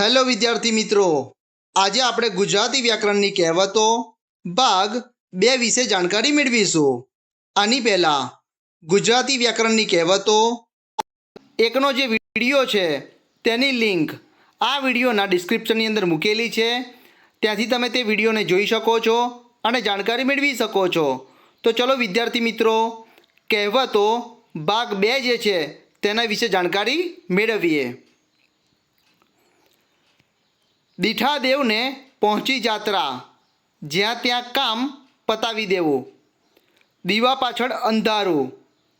Hello વિદ્યાર્થી મિત્રો, આજે આપણે ગુજરાતી વ્યાકરણની કહેવતો ભાગ 2 વિશે જાણકારી મેળવીશું. આની પહેલાં ગુજરાતી વ્યાકરણની કહેવતો એકનો જે વિડીયો છે તેની લિંક આ વિડીયોના ડિસ્ક્રિપ્શનની અંદર મૂકેલી છે. ત્યાંથી તમે તે વિડીયોને જોઈ શકો છો અને જાણકારી મેળવી શકો છો. તો ચલો વિદ્યાર્થી મિત્રો, કહેવતો ભાગ 2 જે છે તેના વિશે જાણકારી મેળવીએ. દીઠા દેવને પહોંચી જાત્રા, જ્યાં ત્યાં કામ પતાવી દેવું. દીવા પાછળ અંધારું,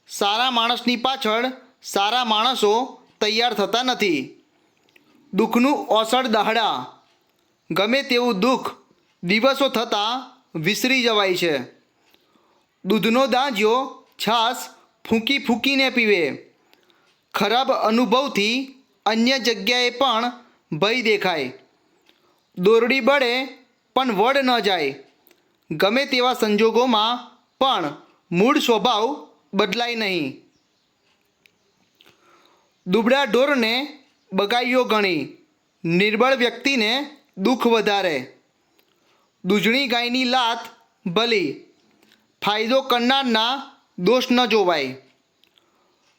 સારા માણસની પાછળ સારા માણસો તૈયાર થતા નથી. દુઃખનું ઓસડ દાહડા, ગમે તેવું દુઃખ દિવસો થતાં વિસરી જવાય છે. દૂધનો દાંજ્યો છાશ ફૂંકી ફૂંકીને પીવે, ખરાબ અનુભવથી અન્ય જગ્યાએ પણ ભય દેખાય. દોરડી બળે પણ વડ ન જાય, ગમે તેવા સંજોગોમાં પણ મૂળ સ્વભાવ બદલાય નહીં. દુબળા ઢોરને બગાઈઓ ગણી, નિર્બળ વ્યક્તિને દુઃખ વધારે. દૂધણી ગાયની લાત ભલી, ફાયદો કરનારના દોષ ન જોવાય.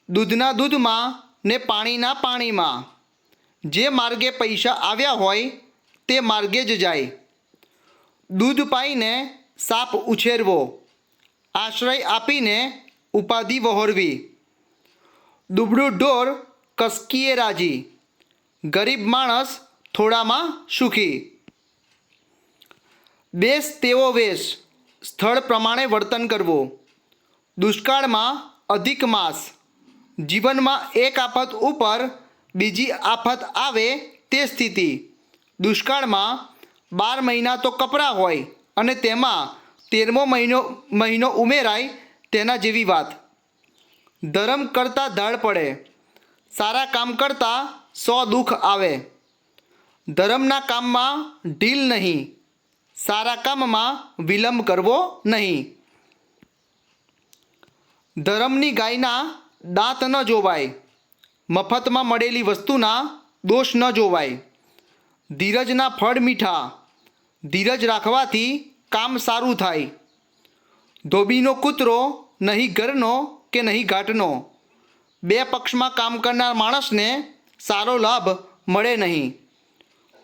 દૂધના દૂધમાં ને પાણીના પાણીમાં, જે માર્ગે પૈસા આવ્યા હોય તે માર્ગે જ જાય. દૂધ પાઈને સાપ ઉછેરવો, આશ્રય આપીને ઉપાધિ વહોરવી. દુબળું ઢોર કસકીએ રાજી, ગરીબ માણસ થોડામાં સુખી. દેશ તેવો વેશ, સ્થળ પ્રમાણે વર્તન કરવું. દુષ્કાળમાં અધિક માસ, જીવનમાં એક આફત ઉપર બીજી આફત આવે તે સ્થિતિ. દુષ્કાળમાં 12 મહિના તો કપરા હોય અને તેમાં 13મો મહિનો ઉમેરાય તેના જેવી વાત. ધર્મ કરતાં ધાડ પડે, સારા કામ કરતાં 100 દુઃખ આવે. ધર્મના કામમાં ઢીલ નહીં, સારા કામમાં વિલંબ કરવો નહીં. ધર્મની ગાયના દાંત ન જોવાય, મફતમાં મળેલી વસ્તુના દોષ ન જોવાય. ધીરજના ફળ મીઠા, ધીરજ રાખવાથી કામ સારું થાય. ધોબીનો કૂતરો નહીં ઘરનો કે નહીં ઘાટનો, બે પક્ષમાં કામ કરનાર માણસને સારો લાભ મળે નહીં.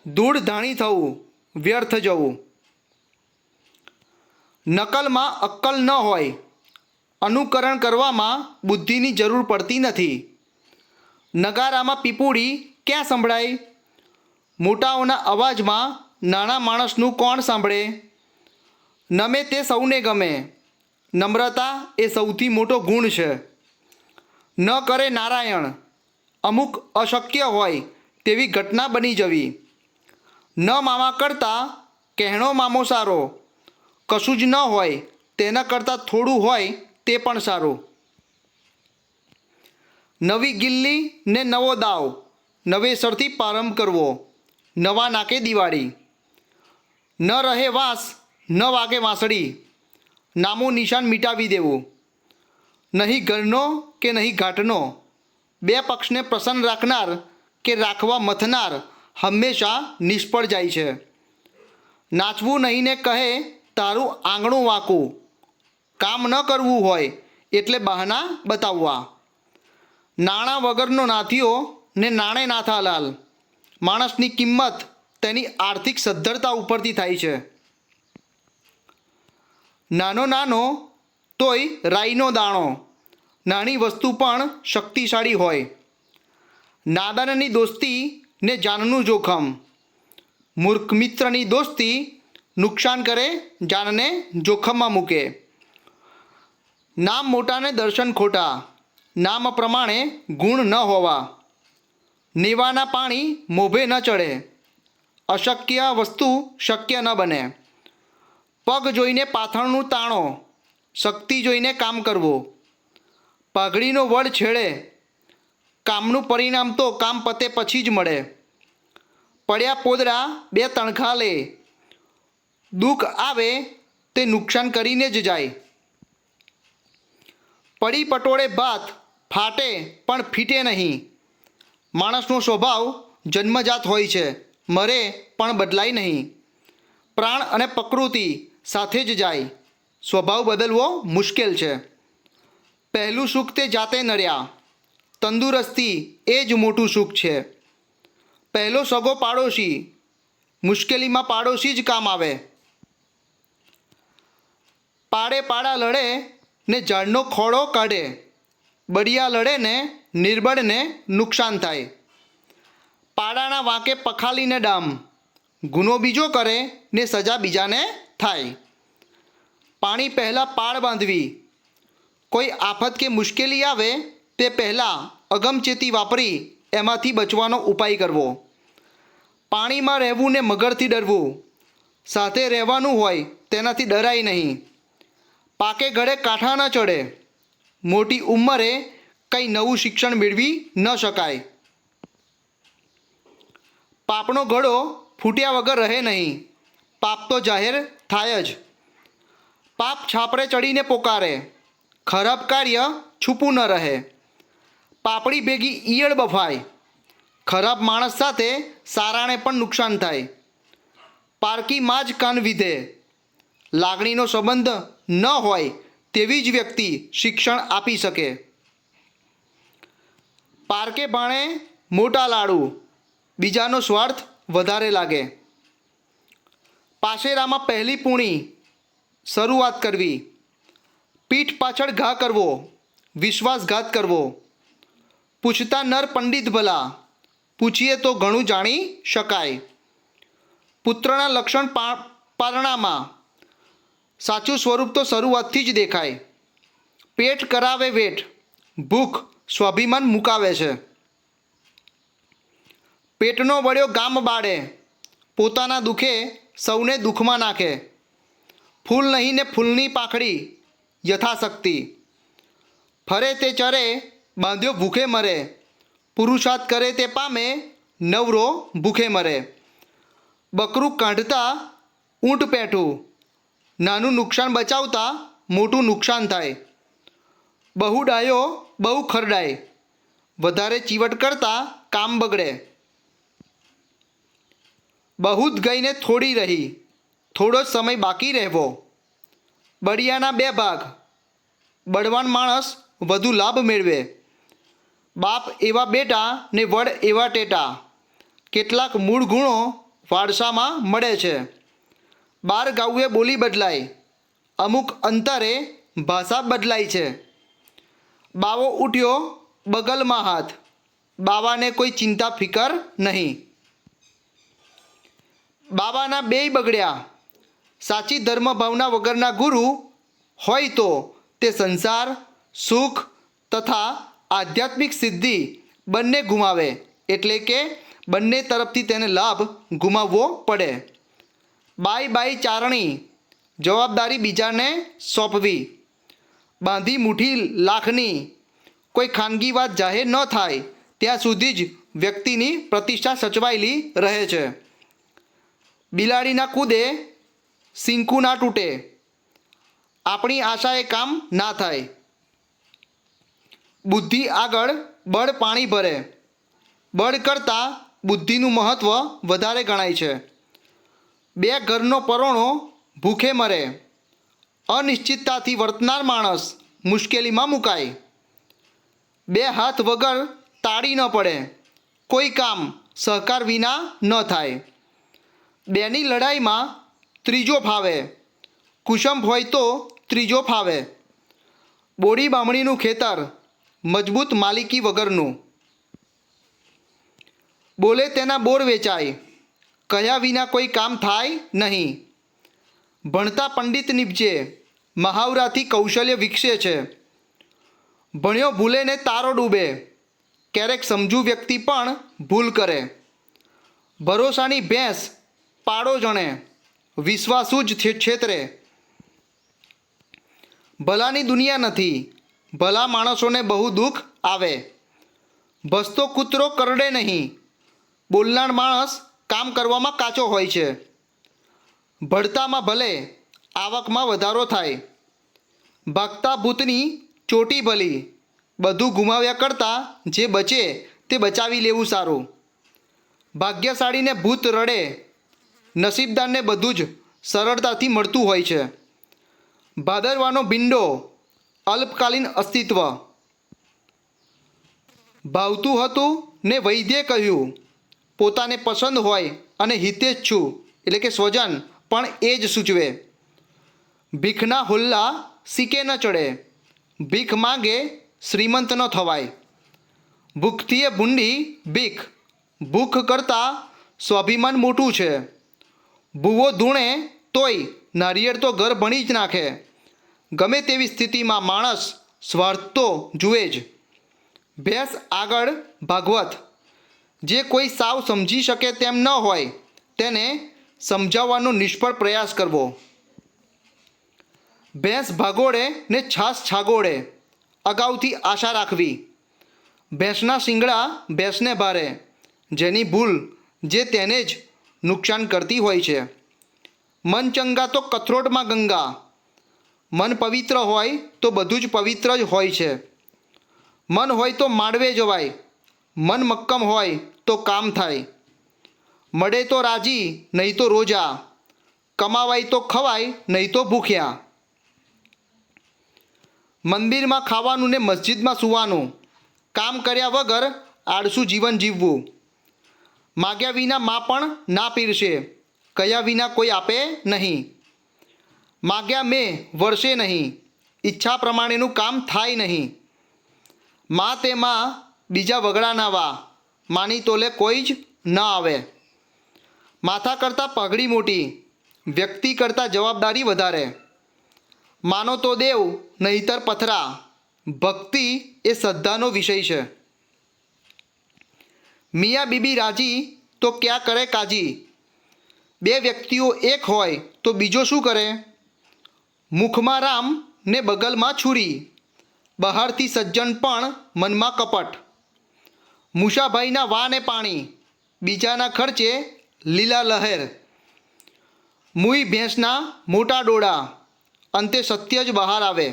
ધૂળ ધાણી થવું, વ્યર્થ જવું. નકલમાં અક્કલ ન હોય, અનુકરણ કરવામાં બુદ્ધિની જરૂર પડતી નથી. નગારામાં પીપુડી ક્યાં સંભળાય, મોટાઓના અવાજમાં નાના માણસનું કોણ સાંભળે. નમે તે સૌને ગમે, નમ્રતા એ સૌથી મોટો ગુણ છે. ન કરે નારાયણ, અમુક અશક્ય હોય તેવી ઘટના બની જવી. ન મામા કરતાં કહેણો મામો સારો, કશું જ ન હોય તેના કરતાં થોડું હોય તે પણ સારું. નવી ગિલ્લી ને નવો દાવ, નવેસરથી પ્રારંભ કરવો. નવા નાકે દિવાળી. ન રહે વાંસ ન વાગે વાંસળી, નામું નિશાન મિટાવી દેવું. નહીં ઘરનો કે નહીં ઘાટનો, બે પક્ષને પ્રસન્ન રાખનાર કે રાખવા મથનાર હંમેશા નિષ્ફળ જાય છે. નાચવું નહીં ને કહે તારું આંગણું વાંકું, કામ ન કરવું હોય એટલે બહાના બતાવવા. નાણાં વગરનો નાથીઓ ને નાણે નાથાલાલ, માણસની કિંમત તેની આર્થિક સદ્ધરતા ઉપરથી થાય છે. નાનો નાનો તોય રાઈનો દાણો, નાની વસ્તુ પણ શક્તિશાળી હોય. નાદાનની દોસ્તી ને જાનનું જોખમ, મૂર્ખ મિત્રની દોસ્તી નુકસાન કરે જાનને જોખમમાં મૂકે. નામ મોટાને દર્શન ખોટા, નામ પ્રમાણે ગુણ ન હોવા. નેવાના પાણી મોભે ન ચડે, અશક્ય વસ્તુ શક્ય ન બને. પગ જોઈને પાથરણનું તાણો, શક્તિ જોઈને કામ કરવું. પાઘડીનો વડ છેડે, કામનું પરિણામ તો કામ પતે પછી જ મળે. પડ્યા પોદરા બે તણખા લે, દુઃખ આવે તે નુકસાન કરીને જ જાય. પડી પટોળે ભાત ફાટે પણ ફીટે નહીં, માણસનો સ્વભાવ જન્મજાત હોય છે મરે પણ બદલાય નહીં. પ્રાણ અને પ્રકૃતિ સાથે જ જાય. સ્વભાવ બદલવો મુશ્કેલ છે. પહેલું સુખ તે જાતે નડ્યા. તંદુરસ્તી એ જ મોટું સુખ છે. પહેલો સગો પાડોશી. મુશ્કેલીમાં પાડોશી જ કામ આવે. પાડે પાડા લડે ને ઝાડનો ખોળો કાઢે. બળિયા લડે ને નિર્બળને નુકસાન થાય. પાડાના વાંકે પખાલીને ડામ. ગુનો બીજો કરે ને સજા બીજાને થાય. પાણી પહેલાં પાળ બાંધવી. કોઈ આફત કે મુશ્કેલી આવે તે પહેલાં અગમચેતી વાપરી એમાંથી બચવાનો ઉપાય કરવો. પાણીમાં રહેવું ને મગરથી ડરવું. સાથે રહેવાનું હોય તેનાથી ડરાય નહીં. પાકે ગળે કાંઠા ન ચડે. મોટી ઉંમરે કંઈ નવું શિક્ષણ મેળવી ન શકાય. પાપનો ઘડો ફૂટ્યા વગર રહે નહીં. પાપ તો જાહેર થાય જ. પાપ છાપરે ચડીને પોકારે. ખરાબ કાર્ય છૂપું ન રહે. પાપડી ભેગી ઈયળ બફાય. ખરાબ માણસ સાથે સારાને પણ નુકસાન થાય. પારકીમાં જ કાન વિધે. લાગણીનો સંબંધ ન હોય તેવી જ વ્યક્તિ શિક્ષણ આપી શકે. પારકે ભાણે મોટા લાડુ. બીજાનો સ્વાર્થ વધારે લાગે. પાશેરામાં પહેલી પૂણી. શરૂઆત કરવી. પીઠ પાછળ ઘા કરવો. વિશ્વાસઘાત કરવો. પૂછતા નર પંડિત ભલા. પૂછીએ તો ઘણું જાણી શકાય. પુત્રના લક્ષણ પારણામાં. સાચું સ્વરૂપ તો શરૂઆતથી જ દેખાય. પેટ કરાવે વેઠ. ભૂખ સ્વાભિમાન મુકાવે છે. પેટનો વળ્યો ગામ બાળે. પોતાના દુઃખે સૌને દુઃખમાં નાખે. ફૂલ નહીં ને ફૂલની પાંખડી યથાશક્તિ. ફરે તે ચરે બાંધ્યો ભૂખે મરે. પુરુષાર્થ કરે તે પામે નવરો ભૂખે મરે. બકરું કાઢતા ઊંટ પેઠું. નાનું નુકસાન બચાવતા મોટું નુકસાન થાય. બહુ ડાયો બહુ ખરડાય. વધારે ચીવટ કરતાં કામ બગડે. બહુ જ ગઈને થોડી રહી. થોડો જ સમય બાકી રહેવો. બળિયાના બે ભાગ. બળવાન માણસ વધુ લાભ મેળવે. બાપ એવા બેટા ને વડ એવા ટેટા. કેટલાક મૂળ ગુણો વારસામાં મળે છે. 12 ગાઉએ બોલી બદલાય. અમુક અંતરે ભાષા બદલાય છે. બાવો ઉઠ્યો બગલમાં હાથ. બાવાને કોઈ ચિંતા ફિકર નહીં. બાવાના બેય બગડ્યા. સાચી ધર્મભાવના વગરના ગુરુ હોય તો તે સંસાર સુખ તથા આધ્યાત્મિક સિદ્ધિ બંને ગુમાવે. એટલે કે બંને તરફથી તેને લાભ ગુમાવવો પડે. બાય બાય ચારણી. જવાબદારી બીજાને સોંપવી. બાંધી મુઠ્ઠી લાખની. કોઈ ખાનગી વાત જાહેર ન થાય ત્યાં સુધી જ વ્યક્તિની પ્રતિષ્ઠા સચવાયેલી રહે છે. બિલાડીના કૂદે સિંકું ના તૂટે. આપણી આશાએ કામ ના થાય. બુદ્ધિ આગળ બળ પાણી ભરે. બળ કરતાં બુદ્ધિનું મહત્ત્વ વધારે ગણાય છે. બે ઘરનો પરોણો ભૂખે મરે. અનિશ્ચિતતાથી વર્તનાર માણસ મુશ્કેલીમાં મુકાય. બે હાથ વગર તાળી ન પડે. કોઈ કામ સહકાર વિના ન થાય. બેની લડાઈમાં ત્રીજો ફાવે. કુસંબ હોય તો ત્રીજો ફાવે. બોડી બામણીનું ખેતર મજબૂત માલિકી વગરનું. બોલે તેના બોર વેચાય. કહ્યા વિના કોઈ કામ થાય નહીં. ભણતા પંડિત નીપજે. મહાવરાથી કૌશલ્ય વિકસે છે. ભણ્યો ભૂલે ને તારો ડૂબે. ક્યારેક સમજુ વ્યક્તિ પણ ભૂલ કરે. ભરોસાની ભેંસ પાડો જણે. વિશ્વાસુ જ છેતરે. ભલાની દુનિયા નથી. ભલા માણસોને બહુ દુઃખ આવે. ભસતો કૂતરો કરડે નહીં. બોલનાર માણસ કામ કરવામાં કાચો હોય છે. ભળતામાં ભલે આવકમાં વધારો થાય. ભાગતા ભૂતની ચોટી ભલી. બધું ગુમાવ્યા કરતાં જે બચે તે બચાવી લેવું સારું. ભાગ્યશાળીને ભૂત રડે, નસીબદારને બધું જ સરળતાથી મળતું હોય છે. ભાદરવાનો ભીંડો, અલ્પકાલીન અસ્તિત્વ. ભાવતું હતું ને વૈદ્યે કહ્યું, પોતાને પસંદ હોય અને હિતેચ્છુ એટલે કે સ્વજન પણ એ જ સૂચવે. ભીખના હુલ્લા સીકે ન ચડે, ભીખ માગે શ્રીમંત ન થવાય. ભૂખથીએ ભૂંડી ભીખ, ભૂખ કરતાં સ્વાભિમાન મોટું છે. ભૂવો ધૂણે તોય નારિયેળ તો ઘર ભણી જ નાખે. ગમે તેવી સ્થિતિમાં માણસ સ્વાર્થ તો જુએ જ. ભેંસ આગળ ભાગવત. જે કોઈ સાવ સમજી શકે તેમ ન હોય તેને સમજાવવાનો નિષ્ફળ પ્રયાસ કરવો. ભેંસ ભાગોળે ને છાસ છાગોળે, અગાઉથી આશા રાખવી. ભેંસના શિંગડા ભેંસને ભારે, જેની ભૂલ જે તેને જ નુકસાન કરતી હોય છે. મન ચંગા તો કથરોટમાં ગંગા. મન પવિત્ર હોય તો બધું જ પવિત્ર જ હોય છે. મન હોય તો માંડવે જવાય, મન મક્કમ હોય તો કામ થાય. મળે તો રાજી નહીં તો રોજા, કમાવાય તો ખવાય નહીં તો ભૂખ્યા. મંદિરમાં ખાવાનું ને મસ્જિદમાં સૂવાનું, કામ કર્યા વગર આળસુ જીવન જીવવું. માગ્યા વિના મા પણ ના પીરશે, કયા વિના કોઈ આપે નહીં. માગ્યા મેં વર્ષે નહીં, ઈચ્છા પ્રમાણેનું કામ થાય નહીં. મા તે માં બીજા વગડાના વા, માની તોલે કોઈ જ ન આવે. માથા કરતાં પગડી મોટી, વ્યક્તિ કરતાં જવાબદારી વધારે. માનો તો દેવ નહીતર પથરા, ભક્તિ એ શ્રદ્ધાનો વિષય છે. મિયા બીબી રાજી તો ક્યાં કરે કાજી. બે વ્યક્તિઓ એક હોય તો બીજો શું કરે. મુખમાં રામ ને બગલમાં છુરી, બહારથી સજ્જન પણ મનમાં કપટ. મૂસાભાઈના વા ને પાણી, બીજાના ખર્ચે લીલા લહેર. મૂઈ ભેંસના મોટા ડોળા, અંતે સત્ય જ બહાર આવે.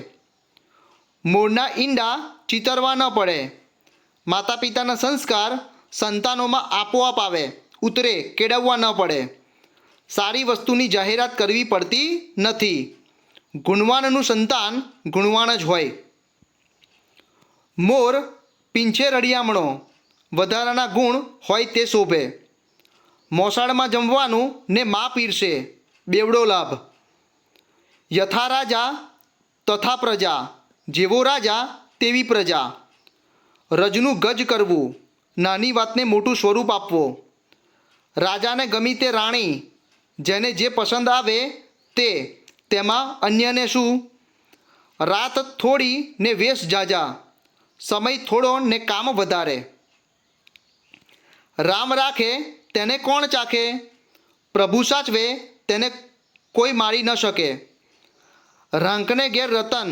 મોરના ઈંડા ચિતરવા ન પડે, માતા પિતાના સંસ્કાર સંતાનોમાં આપોઆપ આવે, ઉતરે કેળવવા ન પડે. સારી વસ્તુની જાહેરાત કરવી પડતી નથી. ગુણવાનનું સંતાન ગુણવાન જ હોય. મોર પીંછે રળિયામણો, વધારાના ગુણ હોય તે શોભે. મોસાળમાં જમવાનું ને મા પીરસે, બેવડો લાભ. યથા રાજા તથા પ્રજા, જેવો રાજા તેવી પ્રજા. રજનું ગજ કરવું, નાની વાતને મોટું સ્વરૂપ આપવો. રાજાને ગમી તે રાણી, જેને જે પસંદ આવે તે, તેમાં અન્યને શું. રાત થોડી ને વેશ જાજા, સમય થોડો ને કામ વધારે. રામ રાખે તેને કોણ ચાખે, પ્રભુ સાચવે તેને કોઈ મારી ન શકે. રાંકને ઘેર રતન,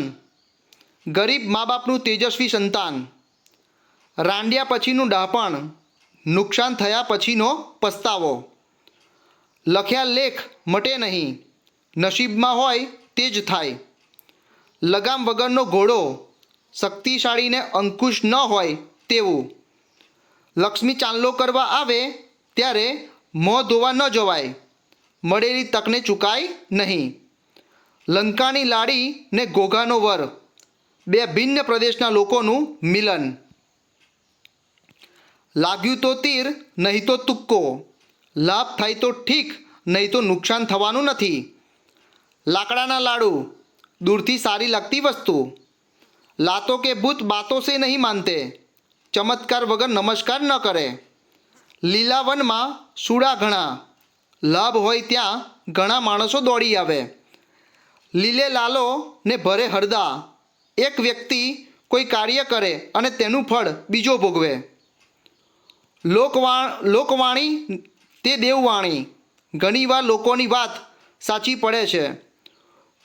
ગરીબ મા બાપનું તેજસ્વી સંતાન. રાંડ્યા પછીનું ડાપણ, નુકસાન થયા પછીનો પસ્તાવો. લખ્યા લેખ મટે નહીં, નસીબમાં હોય તે જ થાય. લગામ વગરનો ઘોડો, શક્તિશાળીને અંકુશ ન હોય તેવું. લક્ષ્મી ચાંદલો કરવા આવે ત્યારે મોં ધોવા ન જવાય, મળેલી તકને ચૂકાય નહીં. લંકાની લાડી ને ઘોઘાનો વર, બે ભિન્ન પ્રદેશના લોકોનું મિલન. લાગ્યું તો તીર નહીં તો તુક્કો, લાભ થાય તો ઠીક નહીં તો નુકસાન થવાનું નથી. લાકડાના લાડુ, દૂરથી સારી લાગતી વસ્તુ. લાતો કે ભૂત બાતો સે નહીં માનતે, ચમત્કાર વગર નમસ્કાર ન કરે. લીલા વનમાં સૂડા ઘણા, લાભ હોય ત્યાં ઘણા માણસો દોડી આવે. લીલે લાલો ને ભરે હરદા, એક વ્યક્તિ કોઈ કાર્ય કરે અને તેનું ફળ બીજો ભોગવે. લોકવાણી તે દેવવાણી, ઘણીવાર લોકોની વાત સાચી પડે છે.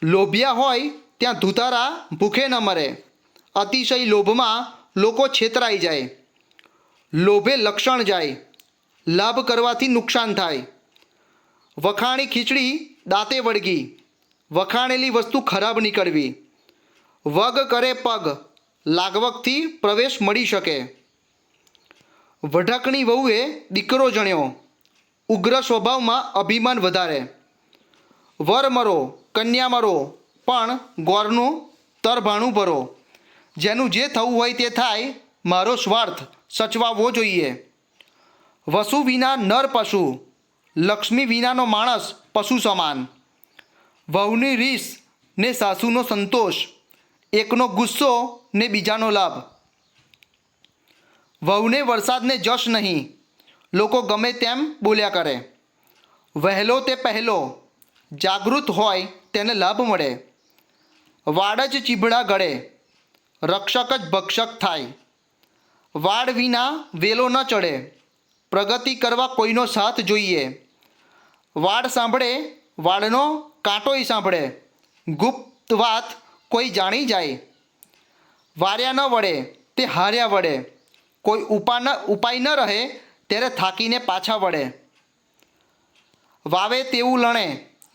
લોભિયા હોય ત્યાં ધુતારા ભૂખે ન મરે. અતિશય લોભમાં લોકો છેતરાઈ જાય. લોભે લક્ષણ જાય, લાભ કરવાથી નુકસાન થાય. વખાણી ખીચડી દાંતે વળગી, વખાણેલી વસ્તુ ખરાબ નીકળવી. વગ કરે પગ, લાગવગથી પ્રવેશ મળી શકે. વઢાકણી વહુએ દીકરો જણ્યો, ઉગ્ર સ્વભાવમાં અભિમાન વધારે. વર મરો કન્યા મરો પણ ગોરનું તરભાણું ભરો. જેનું જે થવું હોય તે થાય, મારો સ્વાર્થ સચવાવવો જોઈએ. વસુ વિના નર પશુ, લક્ષ્મી વિનાનો માણસ પશુ સમાન. વહુની રીસ ને સાસુનો સંતોષ, એકનો ગુસ્સો ને બીજાનો લાભ. વહુને વરસાદને જશ નહીં, લોકો ગમે તેમ બોલ્યા કરે. વહેલો તે પહેલો, જાગૃત હોય તેને લાભ મળે. વાડ જ ચીભડા ગળે, રક્ષક જ ભક્ષક થાય. વાડ વિના વેલો ન ચડે, પ્રગતિ કરવા કોઈનો સાથ જોઈએ. વાડ સાંભળે વાડનો કાંટોય સાંભળે, ગુપ્ત વાત કોઈ જાણી જાય. વાર્યા ન વળે તે હાર્યા વળે, કોઈ ઉપાય ન રહે ત્યારે થાકીને પાછા વળે. વાવે તેવું લણે,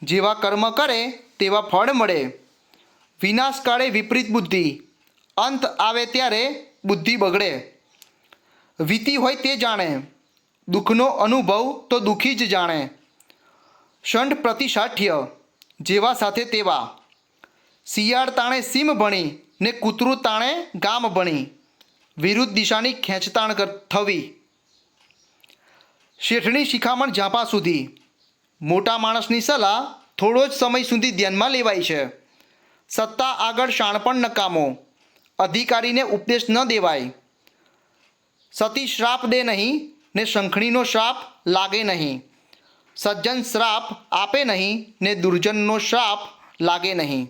જેવા કર્મ કરે તેવા ફળ મળે. વિનાશકાળે વિપરીત બુદ્ધિ, અંત આવે ત્યારે બુદ્ધિ બગડે. વીતી હોય તે જાણે, દુઃખનો અનુભવ તો દુઃખી જ જાણે. ષંડ પ્રતિશાઠ્ય, જેવા સાથે તેવા. શિયાળ તાણે સીમ ભણી ને કૂતરું તાણે ગામ ભણી, વિરુદ્ધ દિશાની ખેંચતાણ થવી. શેઠની શિખામણ ઝાંપા સુધી, મોટા માણસની સલાહ થોડો જ સમય સુધી ધ્યાનમાં લેવાય છે. સત્તા આગળ શાણપણ નકામો, અધિકારીને ઉપદેશ ન દેવાય. સતી શ્રાપ દે નહીં ને શંખણીનો શ્રાપ લાગે નહીં. સજ્જન શ્રાપ આપે નહીં ને દુર્જનનો શ્રાપ લાગે નહીં.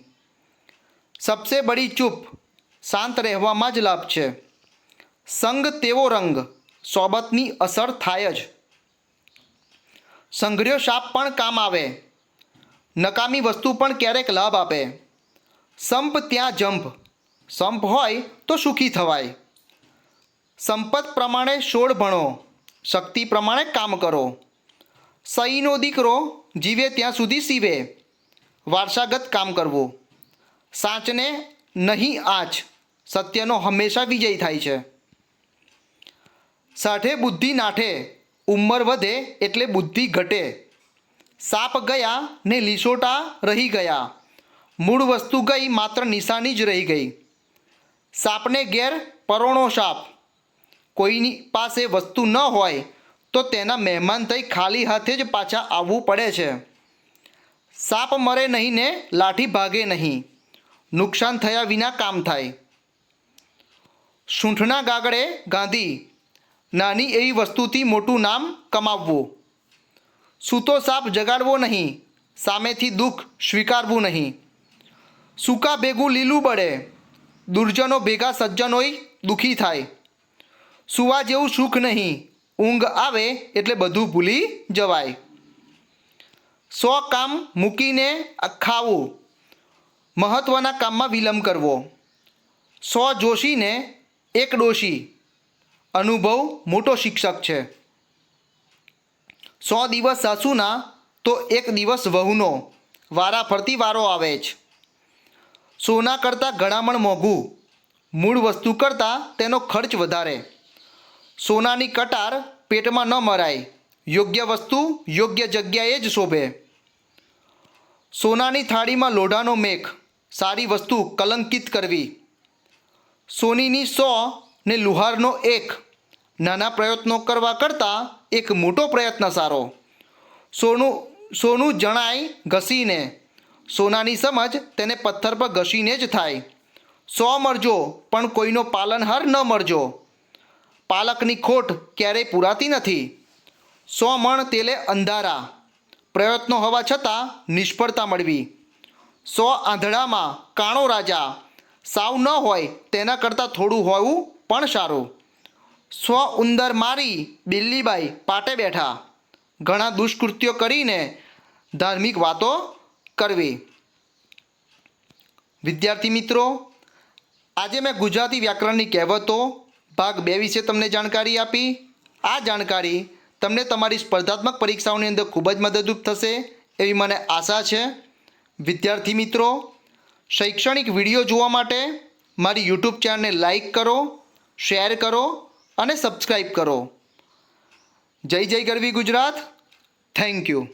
સબસે બડી ચૂપ, શાંત રહેવામાં જ લાભ છે. સંગ તેવો રંગ, સોબતની અસર થાય જ. સંઘર્યો શાપ પણ કામ આવે, નકામી વસ્તુ પણ ક્યારેક લાભ આપે. સંપ ત્યાં જંપ, સંપ હોય તો સુખી થવાય. સંપત પ્રમાણે સોળ ભણો, શક્તિ પ્રમાણે કામ કરો. સઈનો દીકરો જીવે ત્યાં સુધી સીવે, વારસાગત કામ કરવું. સાચને નહીં આંચ, સત્યનો હંમેશા વિજય થાય છે. સાઠે બુદ્ધિ નાઠે, ઉંમર વધે એટલે બુદ્ધિ ઘટે. સાપ ગયા ને લીસોટા રહી ગયા, મૂળ વસ્તુ ગઈ માત્ર નિશાની જ રહી ગઈ. સાપને ઘેર પરોણો સાપ, કોઈની પાસે વસ્તુ ન હોય તો તેના મહેમાન થઈ ખાલી હાથે જ પાછા આવવું પડે છે. સાપ મરે નહીં ને લાઠી ભાગે નહીં, નુકસાન થયા વિના કામ થાય. સૂંઠના ગાગડે ગાંધી, નાની એવી વસ્તુથી મોટું નામ કમાવવું. સૂતો સાપ જગાડવો નહીં, સામેથી દુઃખ સ્વીકારવું નહીં. સૂકા ભેગું લીલું બળે, દુર્જનો ભેગા સજ્જનોય દુઃખી થાય. સૂવા જેવું સુખ નહીં, ઊંઘ આવે એટલે બધું ભૂલી જવાય. 100 કામ મૂકીને ખાવું, મહત્ત્વના કામમાં વિલંબ કરવો. 100 જોશીને 1 ડોશી, અનુભવ મોટો શિક્ષક છે. 100 દિવસ સાસુના તો 1 દિવસ વહુનો, વારા ફરતી વારો આવે જ. સોના કરતાં ઘડામણ મોંઘું, મૂળ વસ્તુ કરતાં તેનો ખર્ચ વધારે. સોનાની કટાર પેટમાં ન મરાય, યોગ્ય વસ્તુ યોગ્ય જગ્યાએ જ શોભે. સોનાની થાળીમાં લોઢાનો મેખ, સારી વસ્તુ કલંકિત કરવી. સોનીની 100 ને લુહારનો 1, નાના પ્રયત્નો કરવા કરતાં એક મોટો પ્રયત્ન સારો. સોનું જણાય ઘસીને, સોનાની સમજ તેને પથ્થર પર ઘસીને જ થાય. 100 મરજો પણ કોઈનો પાલનહાર ન મરજો, પાલકની ખોટ ક્યારેય પૂરાતી નથી. 100 મણ તેલે અંધારા, પ્રયત્નો હોવા છતાં નિષ્ફળતા મળવી. 100 આંધળામાં કાણો રાજા, સાવ ન હોય તેના કરતાં થોડું હોવું પણ સારું. 100 ઉંદર મારી બિલ્લીબાઈ પાટે બેઠા, ઘણા દુષ્કૃત્યો કરીને ધાર્મિક વાતો કરવી. વિદ્યાર્થી મિત્રો, આજે મેં ગુજરાતી વ્યાકરણની કહેવતો ભાગ 2 વિશે તમને જાણકારી આપી. આ જાણકારી તમને તમારી સ્પર્ધાત્મક પરીક્ષાઓની અંદર ખૂબ જ મદદરૂપ થશે એવી મને આશા છે. વિદ્યાર્થી મિત્રો, શૈક્ષણિક વિડીયો જોવા માટે મારી યુટ્યુબ ચેનલને લાઈક કરો, શેર કરો અને સબસ્ક્રાઈબ કરો. જય જય ગરવી ગુજરાત. Thank you.